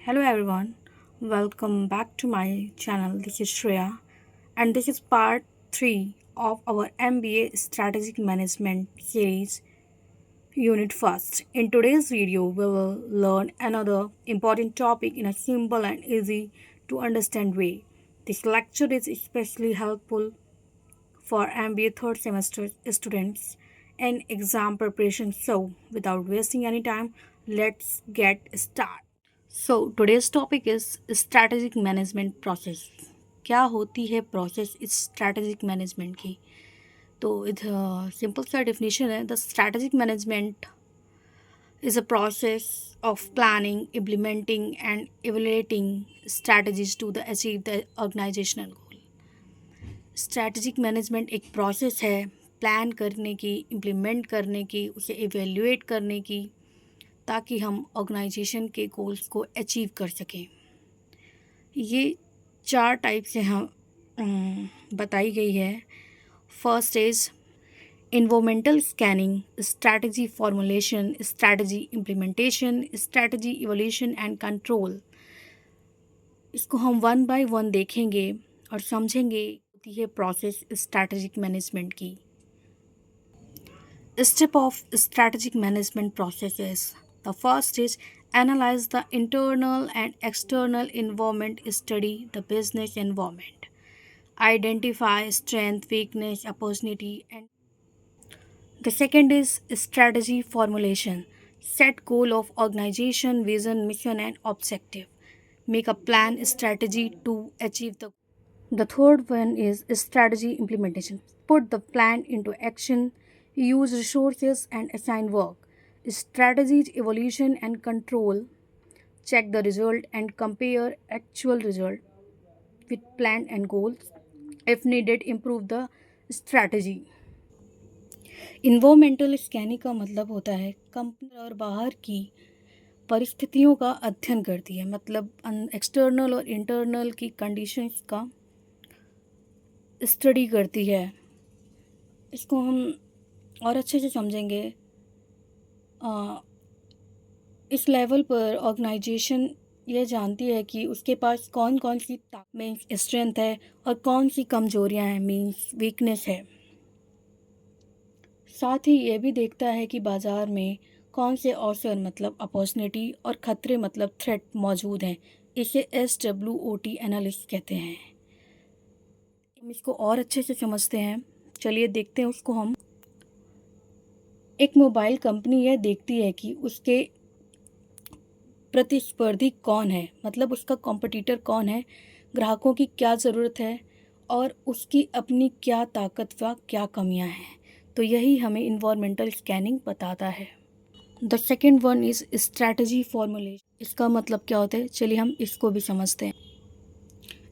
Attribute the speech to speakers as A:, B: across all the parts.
A: Hello everyone, welcome back to my channel. This is Shreya, and this is part 3 of our MBA Strategic Management series, Unit First. In today's video, we will learn another important topic in a simple and easy to understand way. This lecture is especially helpful for MBA third semester students in exam preparation. So, without wasting any time, let's get started. So today's topic is strategic management process. क्या होती है process इस strategic management की? तो simple सा definition है, the strategic management is a process of planning, implementing and evaluating strategies to achieve the organizational goal. Strategic management एक process है प्लान करने की, इम्प्लीमेंट करने की, उसे इवेल्युएट करने की, ताकि हम ऑर्गेनाइजेशन के गोल्स को अचीव कर सकें। ये चार टाइप से हम बताई गई है। First is environmental scanning, strategy formulation, strategy implementation, strategy evaluation and control. इसको हम वन बाय वन देखेंगे और समझेंगे होती है प्रोसेस स्ट्रैटेजिक मैनेजमेंट की। Step of strategic management processes, the first is analyze the internal and external environment, study the business environment, identify strength, weakness, opportunity and the second is strategy formulation. Set goal of organization, vision, mission, and objective. Make a plan, strategy to achieve the. The third one is strategy implementation. Put the plan into action. Use resources and assign work. Strategies, evolution, and control. Check the result and compare actual result with plan and goals. If needed, improve the strategy. Environmental scanning का मतलब होता है company और बाहर की परिस्थितियों का अध्ययन करती है, मतलब एक्सटर्नल और इंटरनल की कंडीशंस का स्टडी करती है। इसको हम और अच्छे से समझेंगे। इस लेवल पर ऑर्गेनाइजेशन ये जानती है कि उसके पास कौन कौन सी मीन्स स्ट्रेंथ है और कौन सी कमजोरियां हैं मीन्स वीकनेस है। साथ ही ये भी देखता है कि बाज़ार में कौन से अवसर मतलब अपॉर्चुनिटी और ख़तरे मतलब थ्रेट मौजूद हैं। इसे SWOT एनालिस्ट कहते हैं। हम इसको और अच्छे से समझते हैं, चलिए देखते हैं उसको हम। एक मोबाइल कंपनी यह देखती है कि उसके प्रतिस्पर्धी कौन है, मतलब उसका कॉम्पिटिटर कौन है, ग्राहकों की क्या ज़रूरत है और उसकी अपनी क्या ताकत व क्या कमियां हैं। तो यही हमें इन्वायरमेंटल स्कैनिंग बताता है। The second one is strategy formulation. इसका मतलब क्या होता है, चलिए हम इसको भी समझते हैं।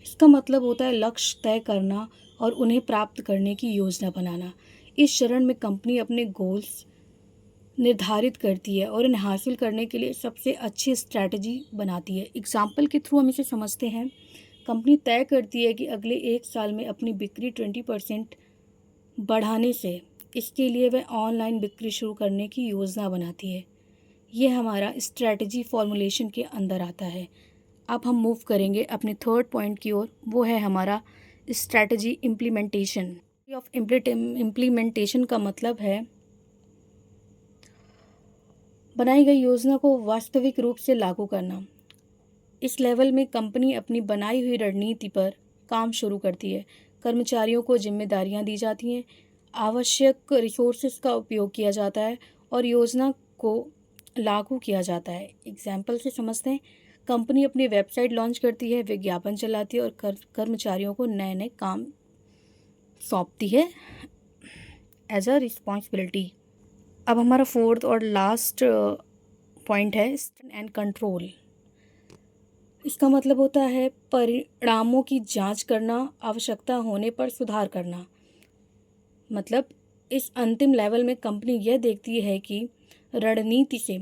A: इसका मतलब होता है लक्ष्य तय करना और उन्हें प्राप्त करने की योजना बनाना। इस चरण में कंपनी अपने गोल्स निर्धारित करती है और इन्हें हासिल करने के लिए सबसे अच्छी स्ट्रैटेजी बनाती है। एग्जाम्पल के थ्रू हम इसे समझते हैं। कंपनी तय करती है कि अगले 1 साल में अपनी बिक्री 20% बढ़ाने से इसके लिए वह ऑनलाइन बिक्री शुरू करने की योजना बनाती है। ये हमारा स्ट्रैटेजी फॉर्मुलेशन के अंदर आता है। अब हम मूव करेंगे अपने थर्ड पॉइंट की ओर, वो है हमारा स्ट्रैटेजी इम्प्लीमेंटेशन। ऑफ इम्प्लीमेंटेशन का मतलब है बनाई गई योजना को वास्तविक रूप से लागू करना। इस लेवल में कंपनी अपनी बनाई हुई रणनीति पर काम शुरू करती है, कर्मचारियों को जिम्मेदारियां दी जाती हैं, आवश्यक रिसोर्सेज का उपयोग किया जाता है और योजना को लागू किया जाता है। एग्जाम्पल से समझते हैं। कंपनी अपनी वेबसाइट लॉन्च करती है, विज्ञापन चलाती है और कर्मचारियों को नए नए काम सौंपती है एज अ रिस्पॉन्सिबिलिटी। अब हमारा फोर्थ और लास्ट पॉइंट है एंड कंट्रोल। इसका मतलब होता है परिणामों की जांच करना, आवश्यकता होने पर सुधार करना। मतलब इस अंतिम लेवल में कंपनी यह देखती है कि रणनीति से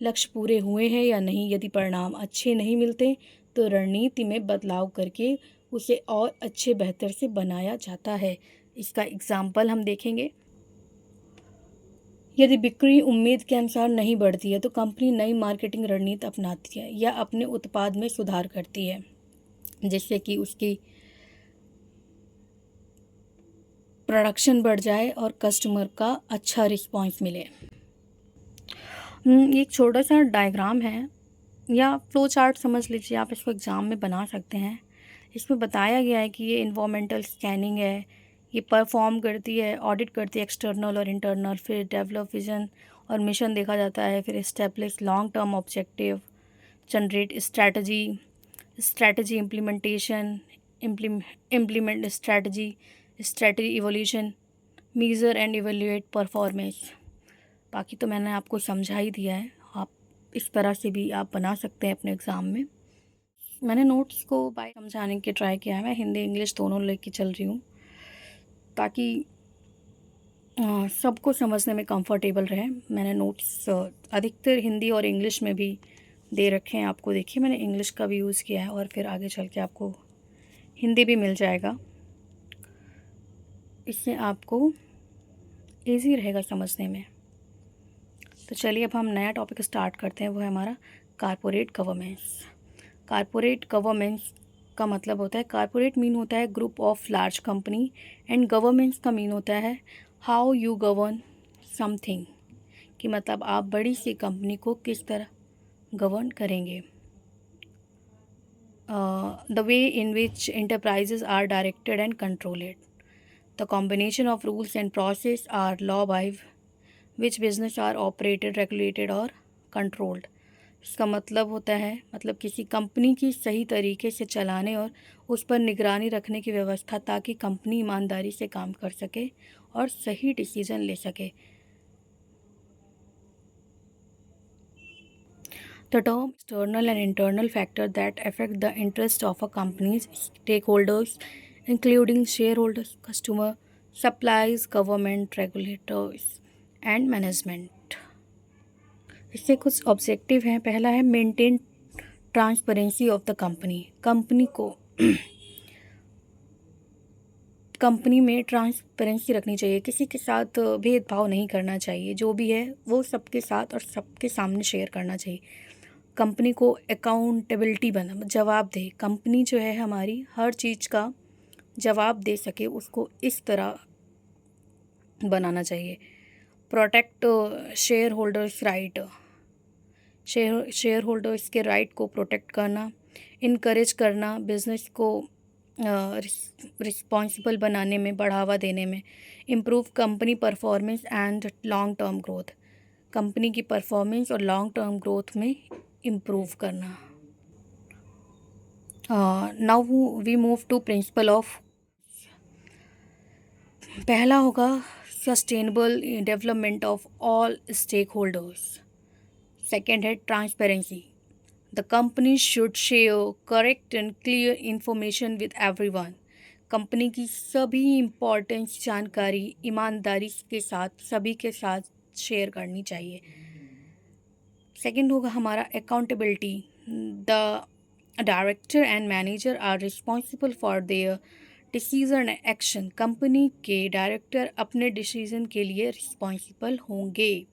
A: लक्ष्य पूरे हुए हैं या नहीं। यदि परिणाम अच्छे नहीं मिलते तो रणनीति में बदलाव करके उसे और अच्छे बेहतर से बनाया जाता है। इसका एग्जाम्पल हम देखेंगे। यदि बिक्री उम्मीद के अनुसार नहीं बढ़ती है तो कंपनी नई मार्केटिंग रणनीति अपनाती है या अपने उत्पाद में सुधार करती है, जिससे कि उसकी प्रोडक्शन बढ़ जाए और कस्टमर का अच्छा रिस्पॉन्स मिले। ये एक छोटा सा डायग्राम है या फ्लो चार्ट समझ लीजिए, आप इसको एग्ज़ाम में बना सकते हैं। इसमें बताया गया है कि ये इन्वायरमेंटल स्कैनिंग है, ये परफॉर्म करती है, ऑडिट करती है एक्सटर्नल और इंटरनल, फिर डेवलप विजन और मिशन देखा जाता है, फिर establish long term objective, generate strategy implementation, implement strategy evolution, measure and evaluate performance. बाकी तो मैंने आपको समझा ही दिया है, आप इस तरह से भी आप बना सकते हैं अपने एग्ज़ाम में। मैंने नोट्स को बाय समझाने की ट्राई किया है, मैं हिंदी इंग्लिश दोनों लेके चल रही हूँ ताकि सबको समझने में कंफर्टेबल रहे। मैंने नोट्स अधिकतर हिंदी और इंग्लिश में भी दे रखे हैं आपको। देखिए मैंने इंग्लिश का भी यूज़ किया है और फिर आगे चल के आपको हिंदी भी मिल जाएगा, इससे आपको ईजी रहेगा समझने में। तो चलिए अब हम नया टॉपिक स्टार्ट करते हैं, वो है हमारा कारपोरेट गवर्नेंस। कारपोरेट गवर्नेंस का मतलब होता है, कारपोरेट मीन होता है group of large company and governance का मीन होता है हाउ यू गवर्न समथिंग, कि मतलब आप बड़ी सी कंपनी को किस तरह गवर्न करेंगे। The way in which enterprises are directed and controlled, the combination of rules and process are law by which business are operated regulated और कंट्रोल्ड। इसका मतलब होता है, मतलब किसी कंपनी की सही तरीके से चलाने और उस पर निगरानी रखने की व्यवस्था, ताकि कंपनी ईमानदारी से काम कर सके और सही डिसीजन ले सके। The term external and internal factor that affect the interest of a company's stakeholders, including shareholders, customer, suppliers, government, regulators, and management. इससे कुछ ऑब्जेक्टिव हैं। पहला है maintain transparency of the company. Company में ट्रांसपेरेंसी रखनी चाहिए, किसी के साथ भेदभाव नहीं करना चाहिए, जो भी है वो सबके साथ और सबके सामने शेयर करना चाहिए। कंपनी को अकाउंटेबिलिटी बना, जवाब दे, कंपनी जो है हमारी हर चीज़ का जवाब दे सके, उसको इस तरह बनाना चाहिए। Protect share holders right, share holders के राइट को प्रोटेक्ट करना। इनकरेज करना बिजनेस को रिस्पॉन्सिबल बनाने में, बढ़ावा देने में। Improve company performance and long term growth, company की परफॉर्मेंस और लॉन्ग टर्म ग्रोथ में इम्प्रूव करना। Now we move to principle of, पहला होगा sustainable development of all stake holders. Second है transparency, the company should share correct and clear information with everyone, company की सभी important जानकारी ईमानदारी के साथ सभी के साथ शेयर करनी चाहिए। सेकेंड होगा हमारा accountability, the director and manager are responsible for their decision and action, company के डायरेक्टर अपने डिसीजन के लिए रिस्पॉन्सिबल होंगे।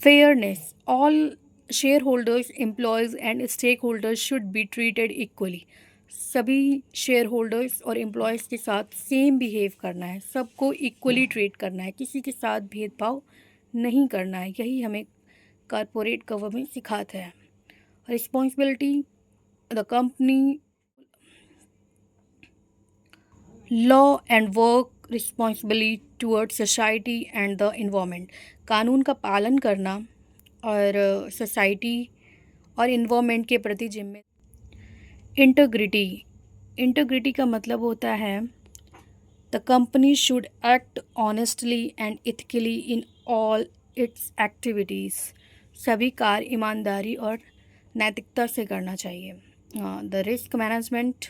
A: Fairness, all share holders, employees and stake holders should be treated equally, सभी शेयर होल्डर्स और employees के साथ same behave करना है, सबको इक्वली ट्रीट करना है, किसी के साथ भेदभाव नहीं करना है। यही हमें कॉरपोरेट गवर्नेंस सिखाता है। Responsibility, the company law and work responsibly towards society and the environment, कानून का पालन करना और सोसाइटी और इन्वायरमेंट के प्रति जिम्मेदार। इंटीग्रिटी, इंटीग्रिटी का मतलब होता है the company should act honestly and ethically in all it's activities, सभी कार्य ईमानदारी और नैतिकता से करना चाहिए। The risk management,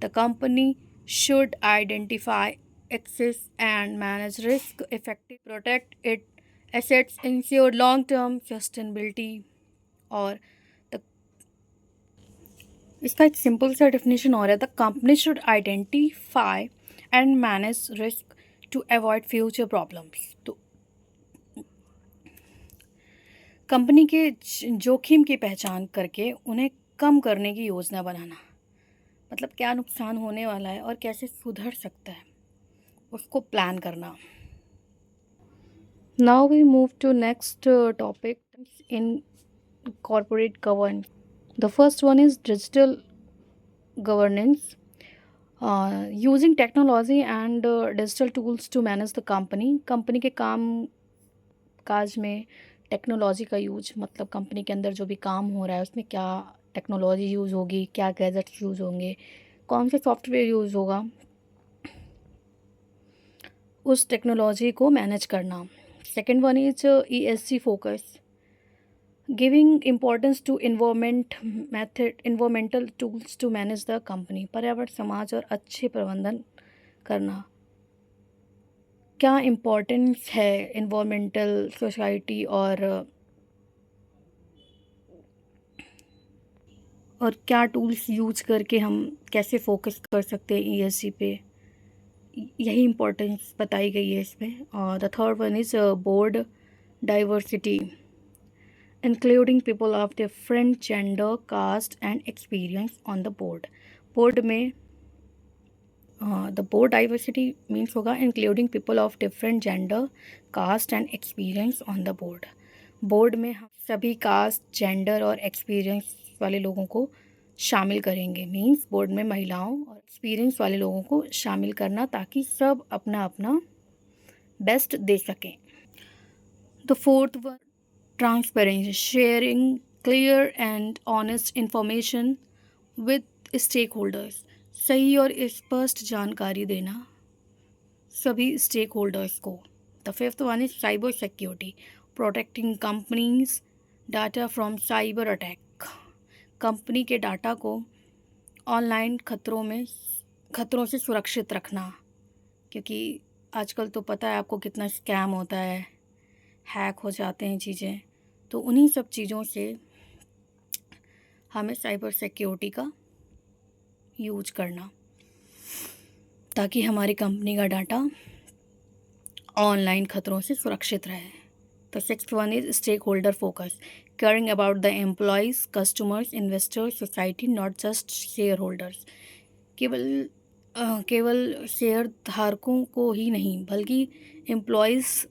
A: the company should identify, access and manage risk effectively, protect its assets, ensure long-term sustainability। और द, इसका एक सिंपल सा डेफिनेशन और है, the company should identify and manage risk to avoid future problems. तो company के जोखिम की पहचान करके उन्हें कम करने की योजना बनाना, मतलब क्या नुकसान होने वाला है और कैसे सुधर सकता है उसको प्लान करना। Now we move to next topic in corporate governance. The first one is digital governance. Using technology and digital tools to manage the company. Company के काम काज में टेक्नोलॉजी का यूज, मतलब कंपनी के अंदर जो भी काम हो रहा है उसमें क्या टेक्नोलॉजी यूज़ होगी, क्या गैजेट्स यूज़ होंगे, कौन से सॉफ्टवेयर यूज़ होगा, उस टेक्नोलॉजी को मैनेज करना। Second one is ESG focus, giving importance to environmental tools to manage the company. पर्यावरण, समाज और अच्छे प्रबंधन करना। क्या इम्पोर्टेंस है इन्वामेंटल, सोसाइटी और क्या टूल्स यूज करके हम कैसे फोकस कर सकते हैं ESG पे, यही इम्पोर्टेंस बताई गई है इसमें। और the third one is board diversity, including people of different gender, caste and experience on the board. Board में द बोर्ड डाइवर्सिटी मीन्स होगा including people of different gender, caste and experience on the board. Board में हम सभी cast, gender और experience वाले लोगों को शामिल करेंगे। मीन्स बोर्ड में महिलाओं और एक्सपीरियंस वाले लोगों को शामिल करना ताकि सब अपना अपना बेस्ट दे सकें। The fourth one, transparency, sharing clear and honest information with stake holders, सही और स्पष्ट जानकारी देना सभी स्टेक होल्डर्स को। The fifth one is cyber security, protecting company's data from cyber attack, company के डाटा को ऑनलाइन खतरों से सुरक्षित रखना, क्योंकि आजकल तो पता है आपको कितना स्कैम होता है, हैक हो जाते हैं चीज़ें, तो उन्हीं सब चीज़ों से हमें साइबर सिक्योरिटी का यूज करना ताकि हमारी कंपनी का डाटा ऑनलाइन खतरों से सुरक्षित रहे। तो sixth one is stake holder focus, caring about the employees, customers, investors, society, not just share holders. केवल शेयर धारकों को ही नहीं बल्कि एम्प्लॉयज़,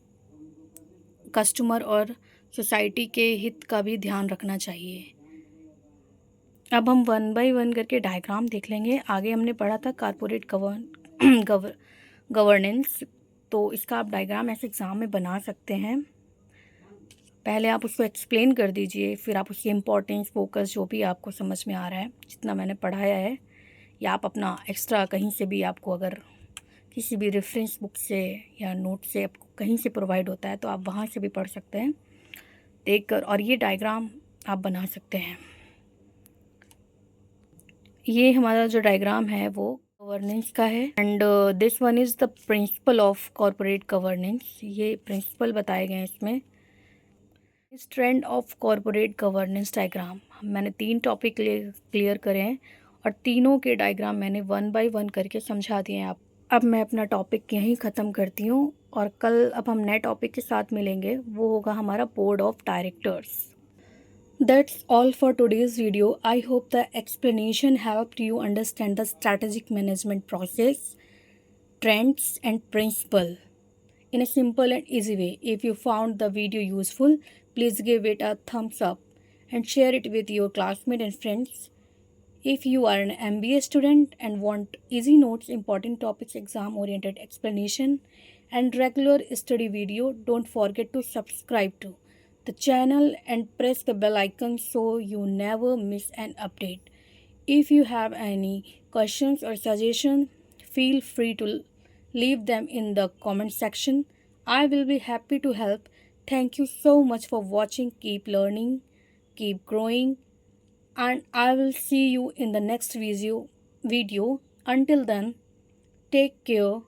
A: कस्टमर और सोसाइटी के हित का भी ध्यान रखना चाहिए। अब हम वन बाय वन करके डायग्राम देख लेंगे। आगे हमने पढ़ा था कारपोरेट गवर्नेंस, तो इसका आप डायग्राम ऐसे एग्ज़ाम में बना सकते हैं। पहले आप उसको एक्सप्लेन कर दीजिए, फिर आप उसकी इम्पोर्टेंस, फोकस जो भी आपको समझ में आ रहा है, जितना मैंने पढ़ाया है, या आप अपना एक्स्ट्रा कहीं से भी, आपको अगर किसी भी रेफरेंस बुक से या नोट से आपको कहीं से प्रोवाइड होता है तो आप वहाँ से भी पढ़ सकते हैं देखकर, और ये डायग्राम आप बना सकते हैं। ये हमारा जो डायग्राम है वो गवर्नेंस का है, and this one is the principle of corporate governance. ये प्रिंसिपल बताए गए हैं इसमें। इस trend of corporate governance diagram, मैंने 3 टॉपिक क्लियर करे हैं और तीनों के डायग्राम मैंने वन बाय वन करके समझा दिए हैं आप। अब मैं अपना टॉपिक यहीं ख़त्म करती हूँ और कल अब हम नए टॉपिक के साथ मिलेंगे, वो होगा हमारा board of directors. That's all for today's video. I hope the explanation helped you understand the strategic management process, trends, and principle in a simple and easy way. If you found the video useful, please give it a thumbs up and share it with your classmates and friends. If you are an MBA student and want easy notes, important topics, exam-oriented explanation, and regular study video, don't forget to subscribe to the channel and press the bell icon so you never miss an update. If you have any questions or suggestions, feel free to leave them in the comment section. I will be happy to help. Thank you so much for watching. Keep learning, keep growing, and I will see you in the next video. Until then, take care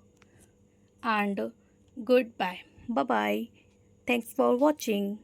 A: and goodbye. Bye bye. Thanks for watching.